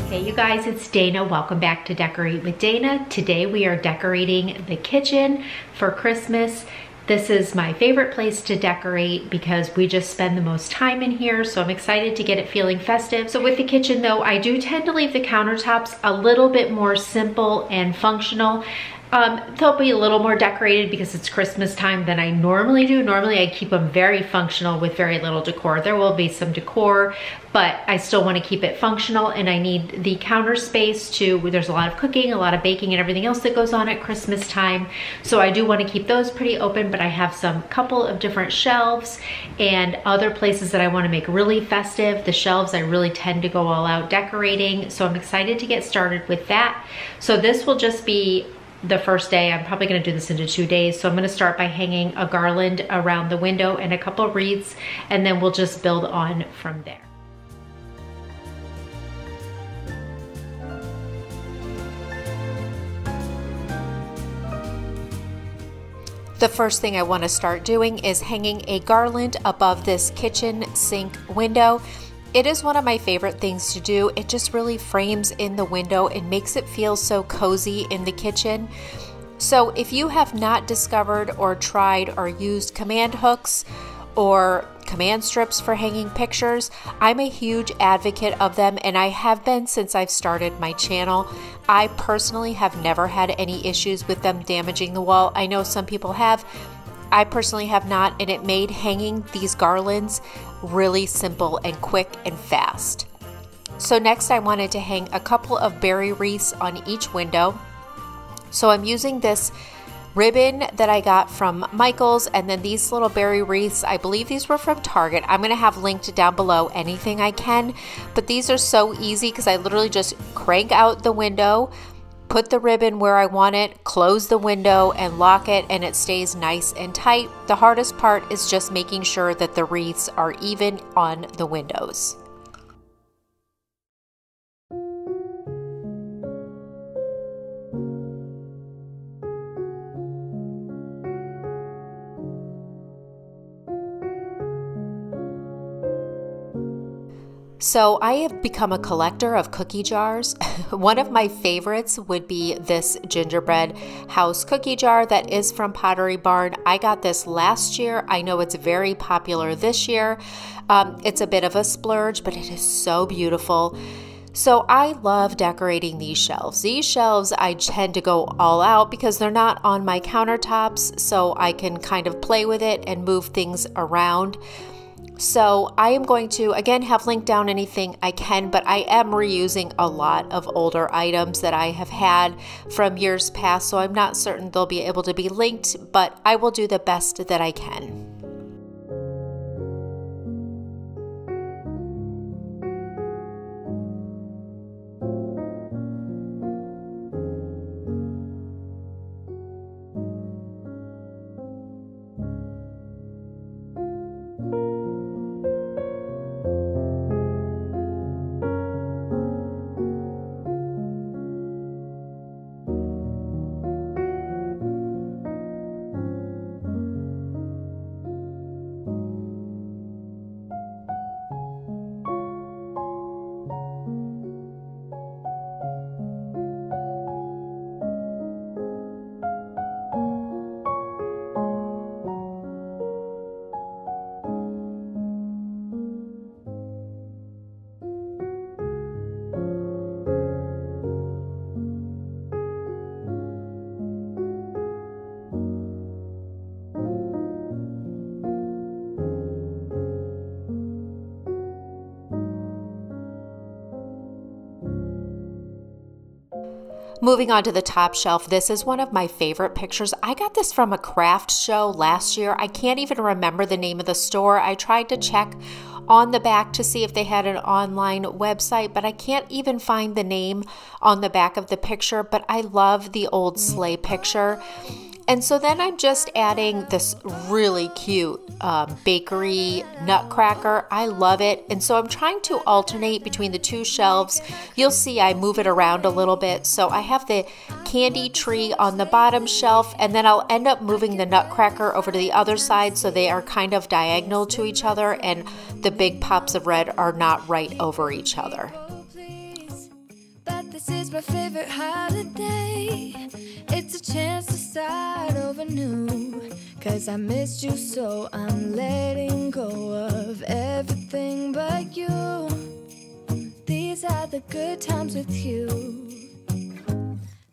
Hey you guys, it's Dana. Welcome back to Decorate with Dana. Today we are decorating the kitchen for Christmas. This is my favorite place to decorate because we just spend the most time in here, so I'm excited to get it feeling festive. So with the kitchen though, I do tend to leave the countertops a little bit more simple and functional. They'll be a little more decorated because it's Christmas time than I normally do. Normally I keep them very functional with very little decor. There will be some decor, but I still want to keep it functional, and I need the counter space to, there's a lot of cooking, a lot of baking and everything else that goes on at Christmas time. So I do want to keep those pretty open, but I have some couple of different shelves and other places that I want to make really festive. The shelves I really tend to go all out decorating. So I'm excited to get started with that. So this will just be the first day. I'm probably going to do this into 2 days. So I'm going to start by hanging a garland around the window and a couple of wreaths, and then we'll just build on from there. The first thing I want to start doing is hanging a garland above this kitchen sink window. It is one of my favorite things to do. It just really frames in the window and makes it feel so cozy in the kitchen. So if you have not discovered or tried or used command hooks or command strips for hanging pictures, I'm a huge advocate of them, and I have been since I've started my channel. I personally have never had any issues with them damaging the wall. I know some people have. I personally have not, and it made hanging these garlands really simple and quick and fast. So next I wanted to hang a couple of berry wreaths on each window. So I'm using this ribbon that I got from Michael's, and then these little berry wreaths, I believe these were from Target. I'm going to have linked down below anything I can, but these are so easy because I literally just crank out the window, put the ribbon where I want it, close the window and lock it, and it stays nice and tight. The hardest part is just making sure that the wreaths are even on the windows. So I have become a collector of cookie jars. One of my favorites would be this gingerbread house cookie jar that is from Pottery Barn. I got this last year. I know it's very popular this year. It's a bit of a splurge, but it is so beautiful. So I love decorating these shelves. These shelves I tend to go all out because they're not on my countertops, so I can kind of play with it and move things around. So I am going to, again, have linked down anything I can, but I am reusing a lot of older items that I have had from years past, so I'm not certain they'll be able to be linked, but I will do the best that I can. Moving on to the top shelf, this is one of my favorite pictures. I got this from a craft show last year. I can't even remember the name of the store. I tried to check on the back to see if they had an online website, but I can't even find the name on the back of the picture. But I love the old sleigh picture. And so then I'm just adding this really cute bakery nutcracker. I love it. And so I'm trying to alternate between the two shelves. You'll see I move it around a little bit. So I have the candy tree on the bottom shelf, and then I'll end up moving the nutcracker over to the other side so they are kind of diagonal to each other and the big pops of red are not right over each other. This is my favorite holiday. It's a chance to start over new. 'Cause I missed you, so I'm letting go of everything but you. These are the good times with you.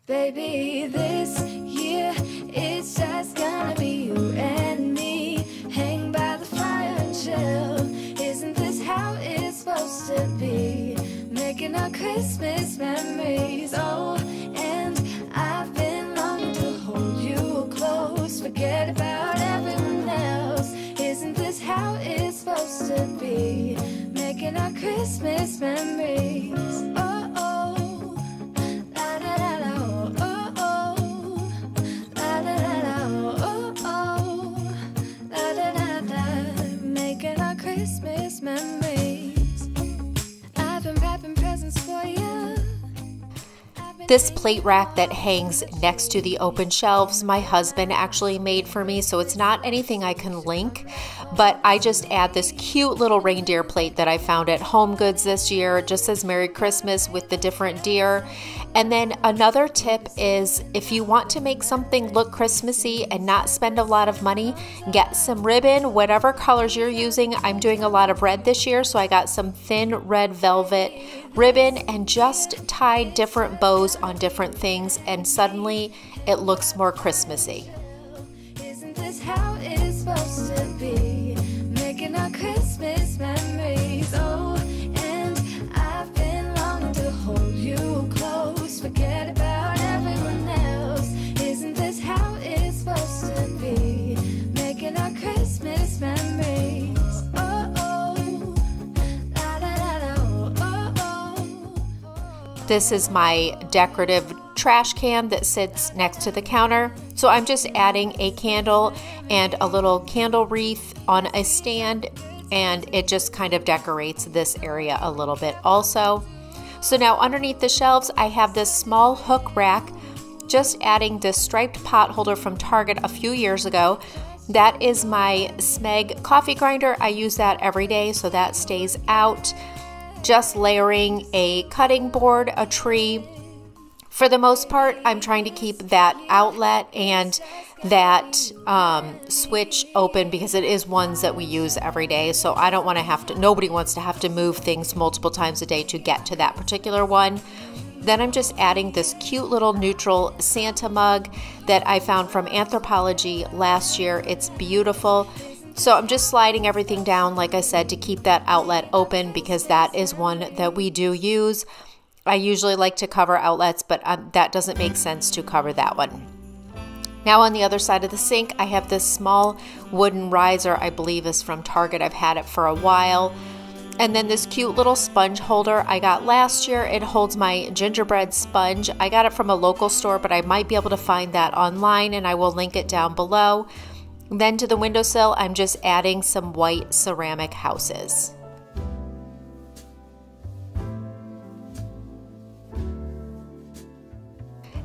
Baby, this year it's just gonna be you and me. Hang by the fire and chill. Isn't this how it's supposed to be? Making our Christmas memories. Oh, and I've been longing to hold you close. Forget about everyone else. Isn't this how it's supposed to be? Making our Christmas memories. Oh, oh, la da da da, oh, oh, la da da da, oh, oh, la da da da. Making our Christmas memories. I've been wrapping presents for you. This plate rack that hangs next to the open shelves, my husband actually made for me, so it's not anything I can link, but I just add this cute little reindeer plate that I found at Home Goods this year. It just says Merry Christmas with the different deer. And then another tip is if you want to make something look Christmassy and not spend a lot of money, get some ribbon, whatever colors you're using. I'm doing a lot of red this year, so I got some thin red velvet ribbon and just tied different bows on different things, and suddenly it looks more Christmassy. Isn't this how it's supposed to be? Making our Christmas memories. Oh, and I've been longing to hold you close. Forget about everyone else. Isn't this how it's supposed to be? Making our Christmas memories. Oh, oh, la da da da, oh, oh. This is my decorative trash can that sits next to the counter. So I'm just adding a candle and a little candle wreath on a stand, and it just kind of decorates this area a little bit also. So now underneath the shelves, I have this small hook rack, just adding this striped pot holder from Target a few years ago. That is my Smeg coffee grinder. I use that every day, so that stays out. Just layering a cutting board, a tree. For the most part, I'm trying to keep that outlet and that switch open because it is ones that we use every day. So I don't want to have to, nobody wants to have to move things multiple times a day to get to that particular one. Then I'm just adding this cute little neutral Santa mug that I found from Anthropology last year. It's beautiful. So I'm just sliding everything down, like I said, to keep that outlet open because that is one that we do use. I usually like to cover outlets, but that doesn't make sense to cover that one. Now on the other side of the sink, I have this small wooden riser, I believe is from Target. I've had it for a while. And then this cute little sponge holder I got last year. It holds my gingerbread sponge. I got it from a local store, but I might be able to find that online, and I will link it down below. Then to the windowsill, I'm just adding some white ceramic houses.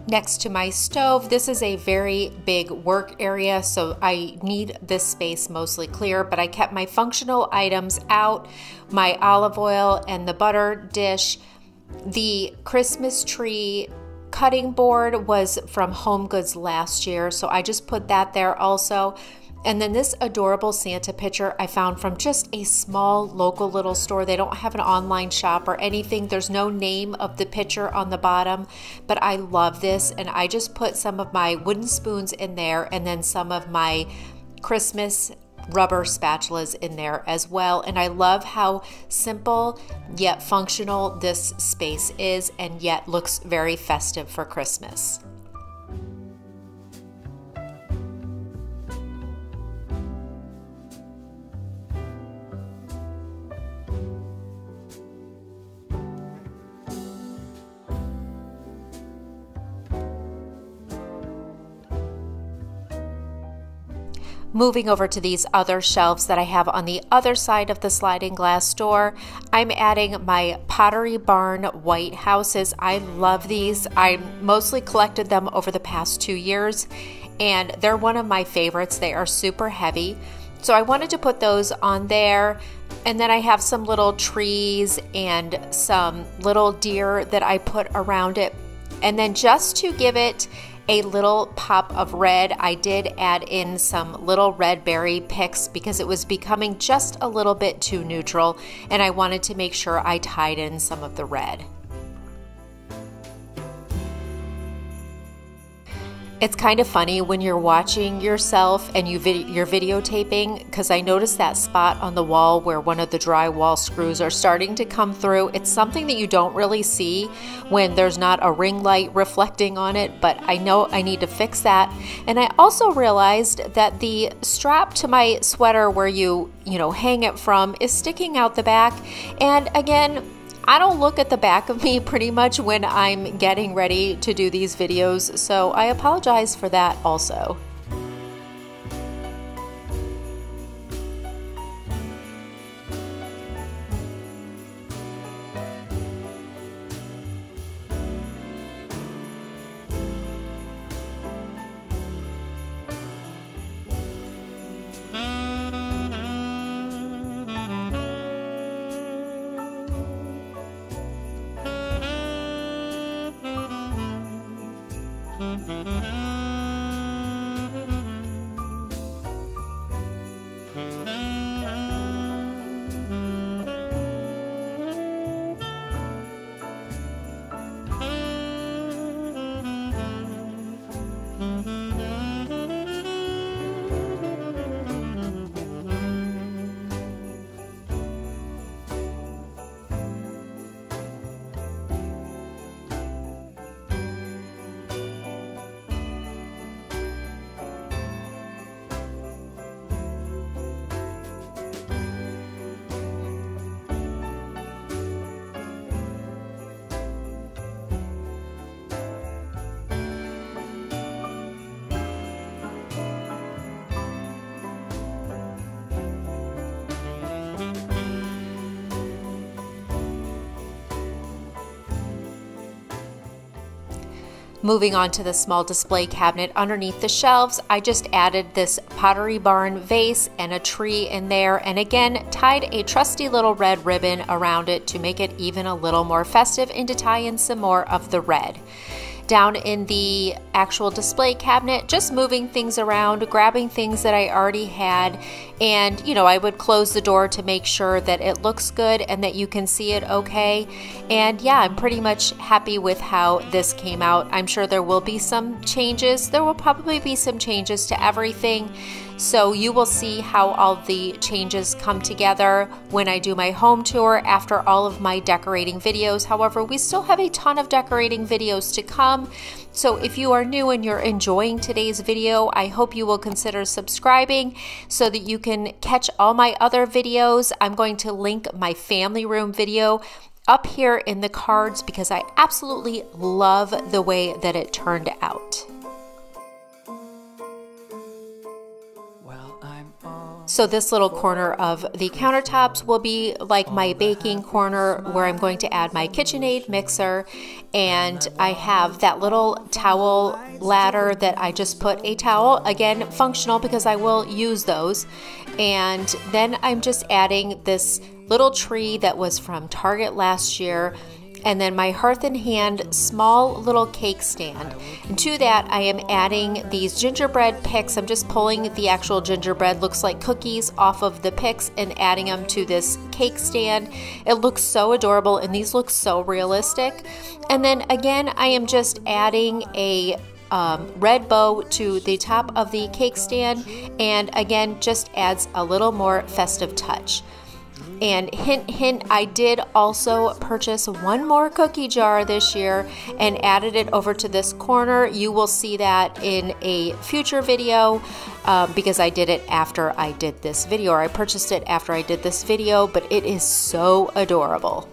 Next to my stove, this is a very big work area, so I need this space mostly clear, but I kept my functional items out, my olive oil and the butter dish. The Christmas tree cutting board was from Home Goods last year, so I just put that there also. And then this adorable Santa picture I found from just a small local little store. They don't have an online shop or anything. There's no name of the picture on the bottom, but I love this. And I just put some of my wooden spoons in there and then some of my Christmas rubber spatulas in there as well. And I love how simple yet functional this space is, and yet looks very festive for Christmas. Moving over to these other shelves that I have on the other side of the sliding glass door, I'm adding my Pottery Barn white houses. I love these. I mostly collected them over the past 2 years, and they're one of my favorites. They are super heavy. So I wanted to put those on there. And then I have some little trees and some little deer that I put around it. And then just to give it a little pop of red, I did add in some little red berry picks because it was becoming just a little bit too neutral, and I wanted to make sure I tied in some of the red. It's kind of funny when you're watching yourself and you're videotaping, because I noticed that spot on the wall where one of the drywall screws are starting to come through. It's something that you don't really see when there's not a ring light reflecting on it, but I know I need to fix that. And I also realized that the strap to my sweater where you hang it from is sticking out the back. And again, I don't look at the back of me pretty much when I'm getting ready to do these videos, so I apologize for that also. Moving on to the small display cabinet underneath the shelves, I just added this Pottery Barn vase and a tree in there, and again tied a trusty little red ribbon around it to make it even a little more festive and to tie in some more of the red. Down in the actual display cabinet, just moving things around, grabbing things that I already had, and I would close the door to make sure that it looks good and that you can see it okay. And yeah, I'm pretty much happy with how this came out. I'm sure there will be some changes. There will probably be some changes to everything. So you will see how all the changes come together when I do my home tour after all of my decorating videos. However, we still have a ton of decorating videos to come. So if you are new and you're enjoying today's video, I hope you will consider subscribing so that you can catch all my other videos. I'm going to link my family room video up here in the cards because I absolutely love the way that it turned out. So this little corner of the countertops will be like my baking corner where I'm going to add my KitchenAid mixer, and I have that little towel ladder that I just put a towel, again functional because I will use those. And then I'm just adding this little tree that was from Target last year, and then my Hearth and Hand small little cake stand. And to that I am adding these gingerbread picks. I'm just pulling the actual gingerbread, looks like cookies, off of the picks and adding them to this cake stand. It looks so adorable and these look so realistic. And then again I am just adding a red bow to the top of the cake stand, and again just adds a little more festive touch. And hint, hint, I did also purchase one more cookie jar this year and added it over to this corner. You will see that in a future video because I did it after I did this video, or I purchased it after I did this video, but it is so adorable.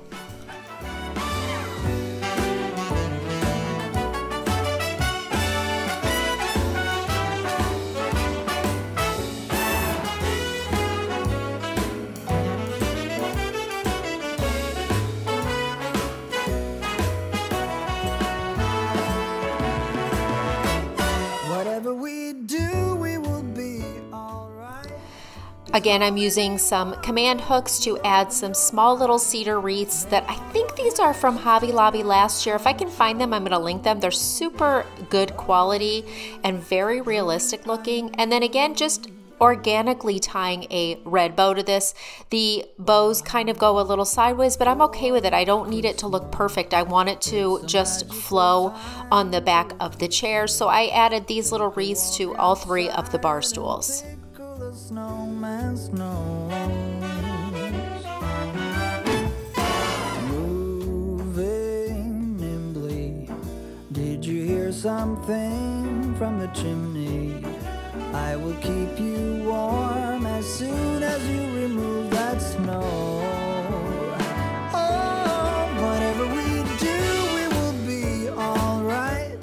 Again, I'm using some command hooks to add some small little cedar wreaths that I think these are from Hobby Lobby last year. If I can find them, I'm going to link them. They're super good quality and very realistic looking. And then again, just organically tying a red bow to this. The bows kind of go a little sideways, but I'm okay with it. I don't need it to look perfect. I want it to just flow on the back of the chair. So I added these little wreaths to all 3 of the bar stools. Moving nimbly, did you hear something from the chimney? I will keep you warm as soon as you remove that snow. Oh, whatever we do, we will be all right.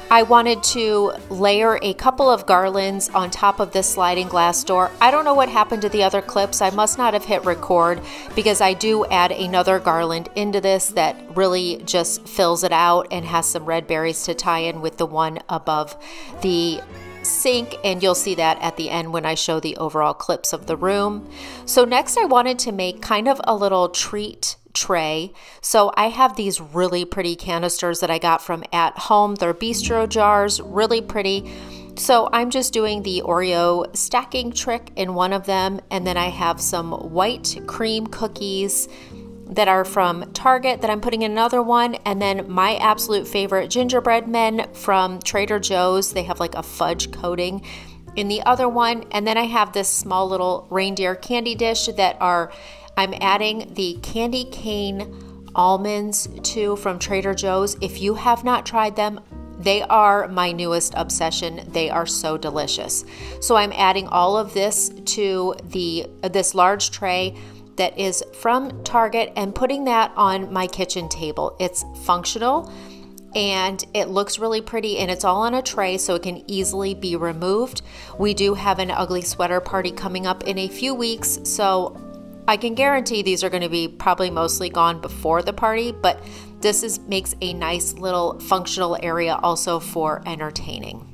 I wanted to layer a couple of garlands on top of this sliding glass door. I don't know what happened to the other clips. I must not have hit record because I do add another garland into this that really just fills it out and has some red berries to tie in with the one above the sink, and you'll see that at the end when I show the overall clips of the room. So next I wanted to make kind of a little treat tray. So I have these really pretty canisters that I got from At Home. They're bistro jars, really pretty. So I'm just doing the Oreo stacking trick in one of them, and then I have some white cream cookies that are from Target that I'm putting in another one, and then my absolute favorite gingerbread men from Trader Joe's. They have like a fudge coating in the other one, and then I have this small little reindeer candy dish that I'm adding the candy cane almonds to from Trader Joe's. If you have not tried them, they are my newest obsession. They are so delicious. So I'm adding all of this to this large tray that is from Target and putting that on my kitchen table. It's functional and it looks really pretty, and it's all on a tray so it can easily be removed. We do have an ugly sweater party coming up in a few weeks, so I can guarantee these are going to be probably mostly gone before the party, but this makes a nice little functional area also for entertaining.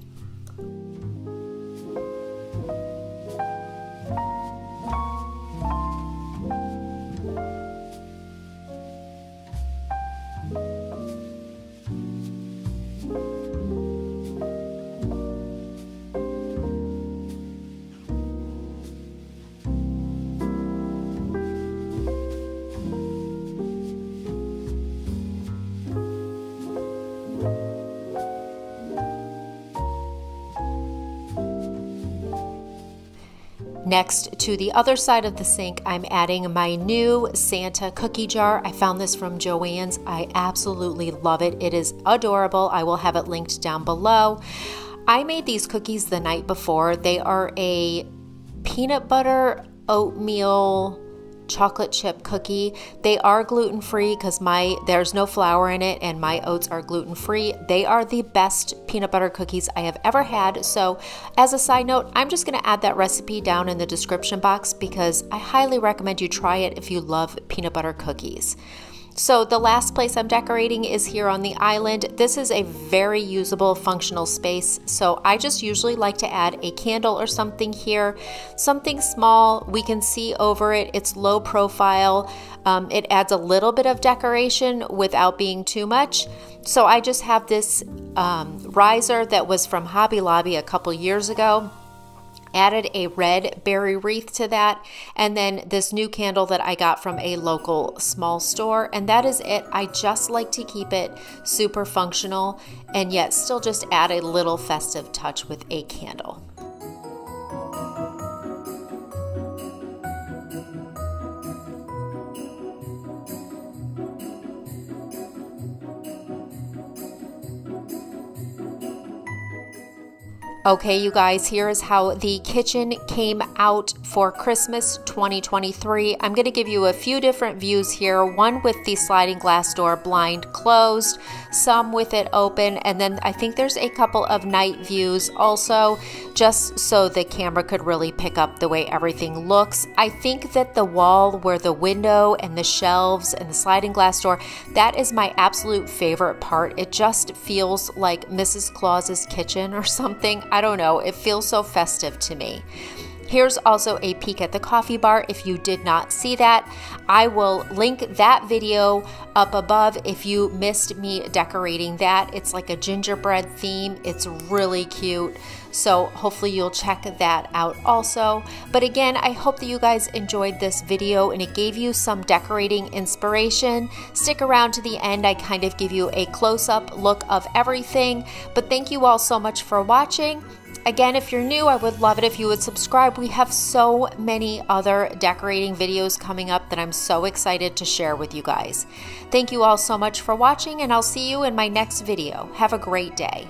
Next, to the other side of the sink, I'm adding my new Santa cookie jar. I found this from Joann's. I absolutely love it. It is adorable. I will have it linked down below. I made these cookies the night before. They are a peanut butter oatmeal chocolate chip cookie. They are gluten-free because there's no flour in it and my oats are gluten-free. They are the best peanut butter cookies I have ever had. So as a side note, I'm just going to add that recipe down in the description box because I highly recommend you try it if you love peanut butter cookies. So the last place I'm decorating is here on the island. This is a very usable, functional space. So I just usually like to add a candle or something here, something small. We can see over it. It's low profile. It adds a little bit of decoration without being too much. So I just have this riser that was from Hobby Lobby a couple years ago. Added a red berry wreath to that, and then this new candle that I got from a local small store, and that is it. I just like to keep it super functional and yet still just add a little festive touch with a candle. Okay, you guys, here is how the kitchen came out for Christmas 2023. I'm going to give you a few different views here, one with the sliding glass door blind closed, some with it open, and then I think there's a couple of night views also, just so the camera could really pick up the way everything looks. I think that the wall where the window and the shelves and the sliding glass door, that is my absolute favorite part. It just feels like Mrs. Claus's kitchen or something. I don't know, it feels so festive to me. Here's also a peek at the coffee bar if you did not see that. I will link that video up above if you missed me decorating that. It's like a gingerbread theme. It's really cute. So hopefully you'll check that out also. But again, I hope that you guys enjoyed this video and it gave you some decorating inspiration. Stick around to the end. I kind of give you a close-up look of everything. But thank you all so much for watching. Again, if you're new, I would love it if you would subscribe. We have so many other decorating videos coming up that I'm so excited to share with you guys. Thank you all so much for watching, and I'll see you in my next video. Have a great day.